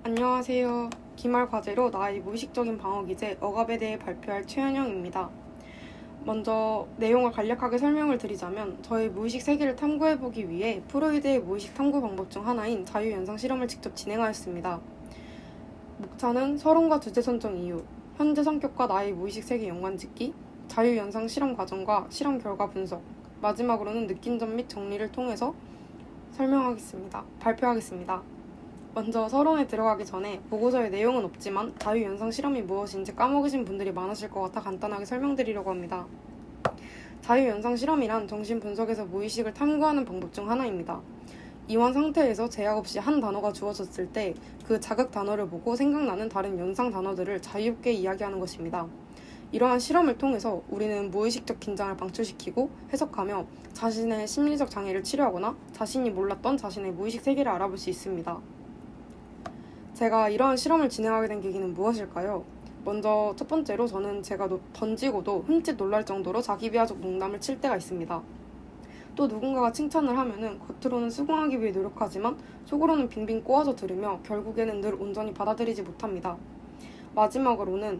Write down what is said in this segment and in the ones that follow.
안녕하세요. 기말 과제로 나의 무의식적인 방어 기제 억압에 대해 발표할 최현영입니다. 먼저 내용을 간략하게 설명을 드리자면 저의 무의식 세계를 탐구해보기 위해 프로이드의 무의식 탐구 방법 중 하나인 자유연상 실험을 직접 진행하였습니다. 목차는 서론과 주제 선정 이유, 현재 성격과 나의 무의식 세계 연관짓기, 자유연상 실험 과정과 실험 결과 분석, 마지막으로는 느낀 점 및 정리를 통해서 발표하겠습니다. 먼저 서론에 들어가기 전에 보고서에 내용은 없지만 자유연상 실험이 무엇인지 까먹으신 분들이 많으실 것 같아 간단하게 설명드리려고 합니다. 자유연상 실험이란 정신분석에서 무의식을 탐구하는 방법 중 하나입니다. 이완 상태에서 제약 없이 한 단어가 주어졌을 때 그 자극 단어를 보고 생각나는 다른 연상 단어들을 자유롭게 이야기하는 것입니다. 이러한 실험을 통해서 우리는 무의식적 긴장을 방출시키고 해석하며 자신의 심리적 장애를 치료하거나 자신이 몰랐던 자신의 무의식 세계를 알아볼 수 있습니다. 제가 이러한 실험을 진행하게 된 계기는 무엇일까요? 먼저 첫 번째로 저는 제가 던지고도 흠칫 놀랄 정도로 자기비하적 농담을 칠 때가 있습니다. 또 누군가가 칭찬을 하면은 겉으로는 수긍하기 위해 노력하지만 속으로는 빙빙 꼬아서 들으며 결국에는 늘 온전히 받아들이지 못합니다. 마지막으로는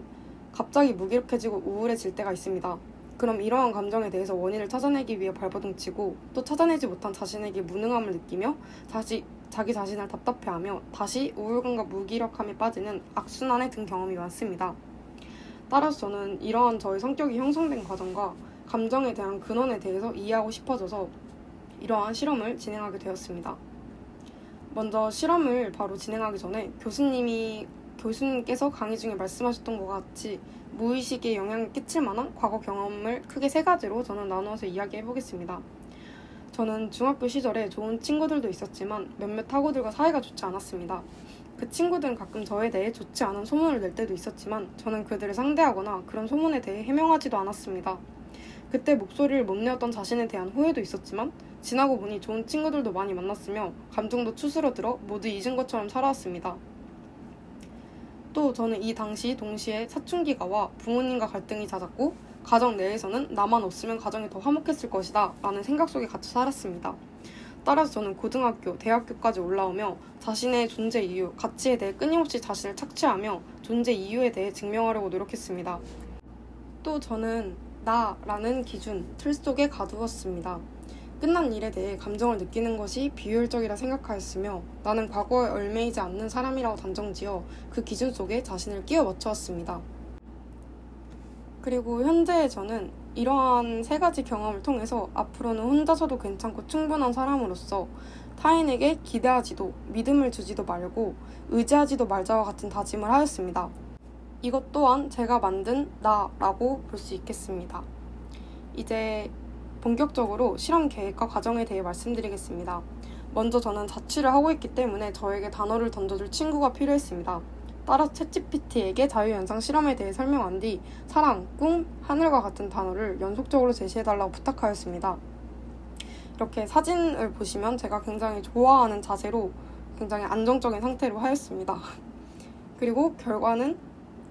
갑자기 무기력해지고 우울해질 때가 있습니다. 그럼 이러한 감정에 대해서 원인을 찾아내기 위해 발버둥치고 또 찾아내지 못한 자신에게 무능함을 느끼며 자기 자신을 답답해하며 다시 우울감과 무기력함에 빠지는 악순환에 든 경험이 많습니다. 따라서 저는 이러한 저의 성격이 형성된 과정과 감정에 대한 근원에 대해서 이해하고 싶어져서 이러한 실험을 진행하게 되었습니다. 먼저 실험을 바로 진행하기 전에 교수님께서 강의 중에 말씀하셨던 것 같이 무의식에 영향을 끼칠 만한 과거 경험을 크게 3가지로 저는 나누어서 이야기해보겠습니다. 저는 중학교 시절에 좋은 친구들도 있었지만 몇몇 학우들과 사이가 좋지 않았습니다. 그 친구들은 가끔 저에 대해 좋지 않은 소문을 낼 때도 있었지만 저는 그들을 상대하거나 그런 소문에 대해 해명하지도 않았습니다. 그때 목소리를 못 내었던 자신에 대한 후회도 있었지만 지나고 보니 좋은 친구들도 많이 만났으며 감정도 추스러들어 모두 잊은 것처럼 살아왔습니다. 또 저는 이 당시 동시에 사춘기가 와 부모님과 갈등이 잦았고 가정 내에서는 나만 없으면 가정이 더 화목했을 것이다 라는 생각 속에 갇혀 살았습니다. 따라서 저는 고등학교, 대학교까지 올라오며 자신의 존재 이유, 가치에 대해 끊임없이 자신을 착취하며 존재 이유에 대해 증명하려고 노력했습니다. 또 저는 나라는 기준, 틀 속에 가두었습니다. 끝난 일에 대해 감정을 느끼는 것이 비효율적이라 생각하였으며 나는 과거에 얽매이지 않는 사람이라고 단정지어 그 기준 속에 자신을 끼워 맞춰왔습니다. 그리고 현재의 저는 이러한 3가지 경험을 통해서 앞으로는 혼자서도 괜찮고 충분한 사람으로서 타인에게 기대하지도 믿음을 주지도 말고 의지하지도 말자와 같은 다짐을 하였습니다. 이것 또한 제가 만든 나라고 볼 수 있겠습니다. 이제 본격적으로 실험 계획과 과정에 대해 말씀드리겠습니다. 먼저 저는 자취를 하고 있기 때문에 저에게 단어를 던져줄 친구가 필요했습니다. 따라서 챗GPT에게 자유연상 실험에 대해 설명한 뒤 사랑, 꿈, 하늘과 같은 단어를 연속적으로 제시해달라고 부탁하였습니다. 이렇게 사진을 보시면 제가 굉장히 좋아하는 자세로 굉장히 안정적인 상태로 하였습니다. 그리고 결과는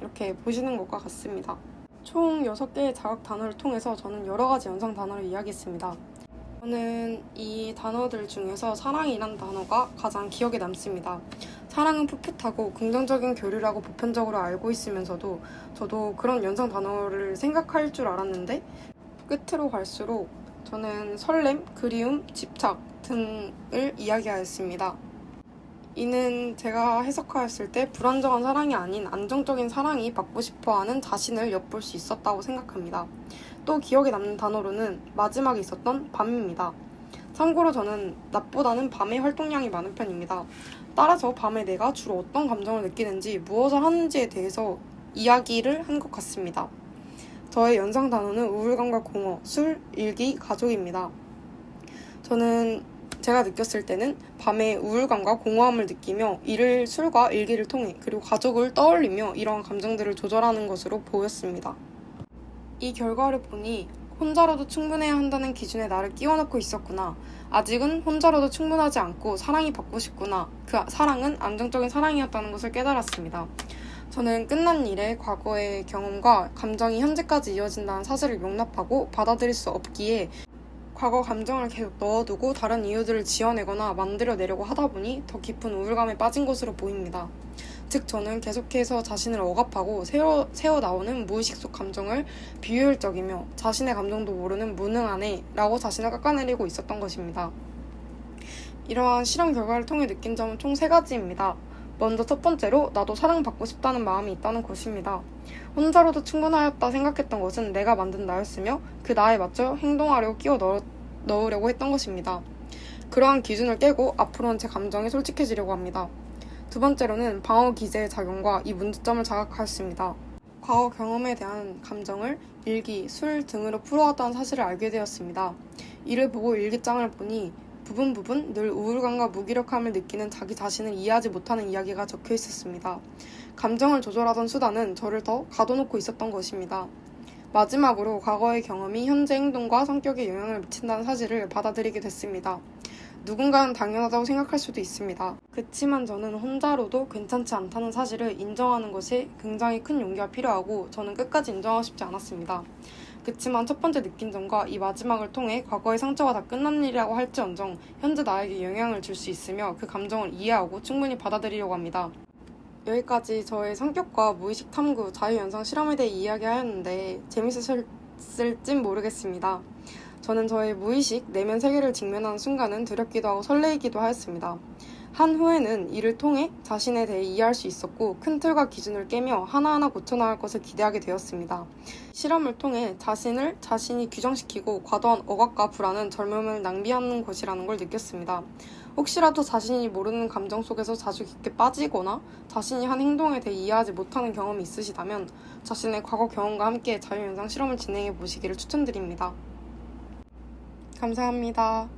이렇게 보시는 것과 같습니다. 총 6개의 자각 단어를 통해서 저는 여러 가지 연상 단어를 이야기했습니다. 저는 이 단어들 중에서 사랑이란 단어가 가장 기억에 남습니다. 사랑은 풋풋하고 긍정적인 교류라고 보편적으로 알고 있으면서도 저도 그런 연상 단어를 생각할 줄 알았는데 끝으로 갈수록 저는 설렘, 그리움, 집착 등을 이야기하였습니다. 이는 제가 해석하였을 때 불안정한 사랑이 아닌 안정적인 사랑이 받고 싶어하는 자신을 엿볼 수 있었다고 생각합니다. 또 기억에 남는 단어로는 마지막에 있었던 밤입니다. 참고로 저는 낮보다는 밤에 활동량이 많은 편입니다. 따라서 밤에 내가 주로 어떤 감정을 느끼는지 무엇을 하는지에 대해서 이야기를 한 것 같습니다. 저의 연상 단어는 우울감과 공허, 술, 일기, 가족입니다. 저는 제가 느꼈을 때는 밤에 우울감과 공허함을 느끼며 이를 술과 일기를 통해 그리고 가족을 떠올리며 이러한 감정들을 조절하는 것으로 보였습니다. 이 결과를 보니 혼자로도 충분해야 한다는 기준에 나를 끼워넣고 있었구나. 아직은 혼자로도 충분하지 않고 사랑이 받고 싶구나. 그 사랑은 안정적인 사랑이었다는 것을 깨달았습니다. 저는 끝난 일의 과거의 경험과 감정이 현재까지 이어진다는 사실을 용납하고 받아들일 수 없기에 과거 감정을 계속 넣어두고 다른 이유들을 지어내거나 만들어내려고 하다 보니 더 깊은 우울감에 빠진 것으로 보입니다. 즉 저는 계속해서 자신을 억압하고 새어 나오는 무의식 속 감정을 비효율적이며 자신의 감정도 모르는 무능하네 라고 자신을 깎아내리고 있었던 것입니다. 이러한 실험 결과를 통해 느낀 점은 총 3가지입니다. 먼저 첫 번째로 나도 사랑받고 싶다는 마음이 있다는 것입니다. 혼자로도 충분하였다 생각했던 것은 내가 만든 나였으며 그 나에 맞춰 행동하려고 끼워 넣으려고 했던 것입니다. 그러한 기준을 깨고 앞으로는 제 감정에 솔직해지려고 합니다. 두 번째로는 방어 기제의 작용과 이 문제점을 자각하였습니다. 과거 경험에 대한 감정을 일기, 술 등으로 풀어왔다는 사실을 알게 되었습니다. 이를 보고 일기장을 보니 부분 늘 우울감과 무기력함을 느끼는 자기 자신을 이해하지 못하는 이야기가 적혀 있었습니다. 감정을 조절하던 수단은 저를 더 가둬놓고 있었던 것입니다. 마지막으로 과거의 경험이 현재 행동과 성격에 영향을 미친다는 사실을 받아들이게 됐습니다. 누군가는 당연하다고 생각할 수도 있습니다. 그치만 저는 혼자로도 괜찮지 않다는 사실을 인정하는 것이 굉장히 큰 용기가 필요하고 저는 끝까지 인정하고 싶지 않았습니다. 그치만 첫 번째 느낀 점과 이 마지막을 통해 과거의 상처가 다 끝난 일이라고 할지언정 현재 나에게 영향을 줄 수 있으며 그 감정을 이해하고 충분히 받아들이려고 합니다. 여기까지 저의 성격과 무의식 탐구, 자유연상 실험에 대해 이야기하였는데 재밌으실진 모르겠습니다. 저는 저의 무의식, 내면 세계를 직면하는 순간은 두렵기도 하고 설레이기도 하였습니다. 한 후에는 이를 통해 자신에 대해 이해할 수 있었고 큰 틀과 기준을 깨며 하나하나 고쳐나갈 것을 기대하게 되었습니다. 실험을 통해 자신이 규정시키고 과도한 억압과 불안은 젊음을 낭비하는 것이라는 걸 느꼈습니다. 혹시라도 자신이 모르는 감정 속에서 자주 깊게 빠지거나 자신이 한 행동에 대해 이해하지 못하는 경험이 있으시다면 자신의 과거 경험과 함께 자유연상 실험을 진행해 보시기를 추천드립니다. 감사합니다.